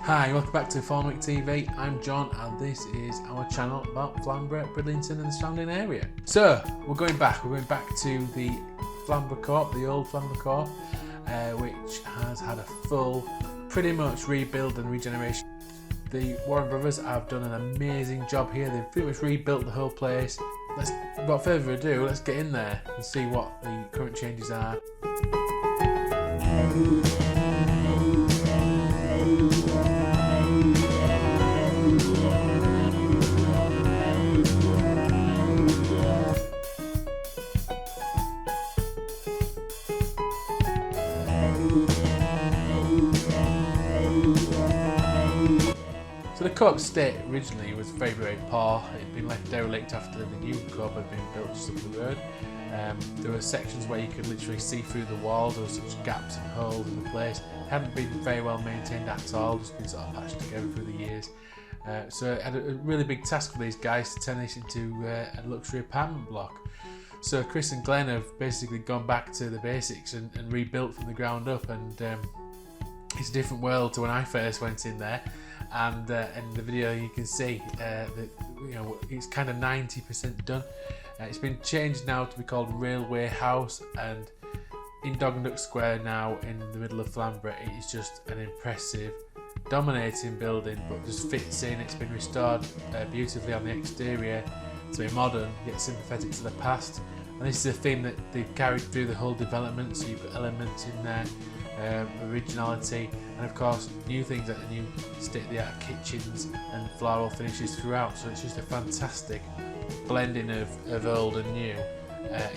Hi, welcome back to thornwicktv. I'm John and this is our channel about Flamborough, Bridlington and the surrounding area. So, we're going back to the Flamborough Co-op, the old Flamborough Co-op, which has had a full, pretty much rebuild and regeneration. The Warren brothers have done an amazing job here. They've pretty much rebuilt the whole place. Without further ado, let's get in there and see what the current changes are. So the co-op state originally was very, very poor. It had been left derelict after the new co-op had been built just up the road. There were sections where you could literally see through the walls. There were such gaps and holes in the place. It hadn't been very well maintained at all, just been sort of patched together through the years. So it had a really big task for these guys to turn this into a luxury apartment block. So Chris and Glenn have basically gone back to the basics and rebuilt from the ground up, and it's a different world to when I first went in there. And in the video you can see that it's kind of 90% done. It's been changed now to be called Railway House, and in Dog and Duck Square now in the middle of Flamborough, it is just an impressive, dominating building, but just fits in. It's been restored beautifully on the exterior to be modern yet sympathetic to the past, and this is a theme that they've carried through the whole development. So you've got elements in there, originality, and of course new things like the new state-of-the-art kitchens and floral finishes throughout. So it's just a fantastic blending of old and new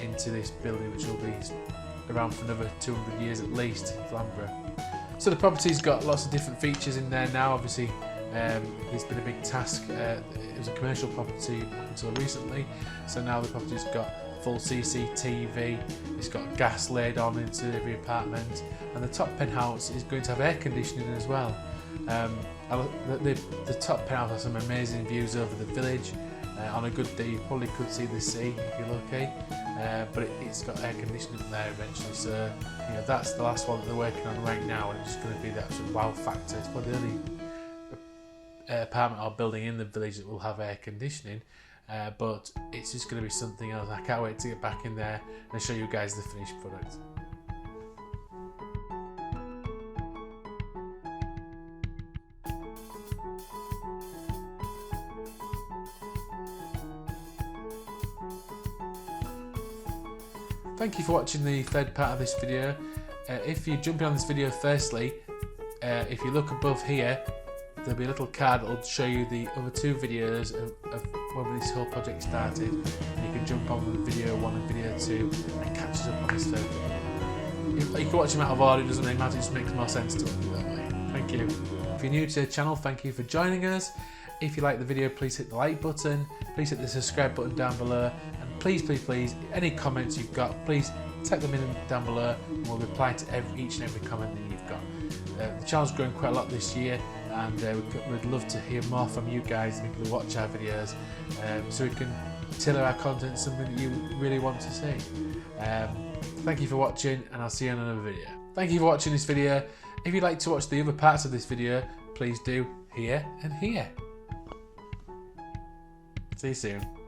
into this building, which will be around for another 200 years at least in Flamborough. So the property's got lots of different features in there now. Obviously it's been a big task. It was a commercial property up until recently, so now the property's got full CCTV, it's got gas laid on into every apartment, and the top penthouse is going to have air conditioning as well. The top penthouse has some amazing views over the village. On a good day you probably could see the sea if you're lucky, but it's got air conditioning there eventually, so that's the last one that they're working on right now, and it's just going to be the absolute wow factor. It's probably the only apartment or building in the village that will have air conditioning. But it's just going to be something else. I can't wait to get back in there and show you guys the finished product. Thank you for watching the third part of this video. If you jump in on this video firstly, if you look above here, there'll be a little card that will show you the other two videos of when this whole project started, and you can jump on with video 1 and video 2 and catch us up on this third video. You can watch them out of order, it doesn't really matter, it just makes more sense to do that way. Thank you. If you're new to the channel, thank you for joining us. If you like the video, please hit the like button, please hit the subscribe button down below, and please, any comments you've got, please type them in down below and we'll reply to each and every comment that you've got. The channel's grown quite a lot this year, and we'd love to hear more from you guys, the people who watch our videos, so we can tailor our content to something that you really want to see. Thank you for watching, and I'll see you in another video. Thank you for watching this video. If you'd like to watch the other parts of this video, please do here and here. See you soon.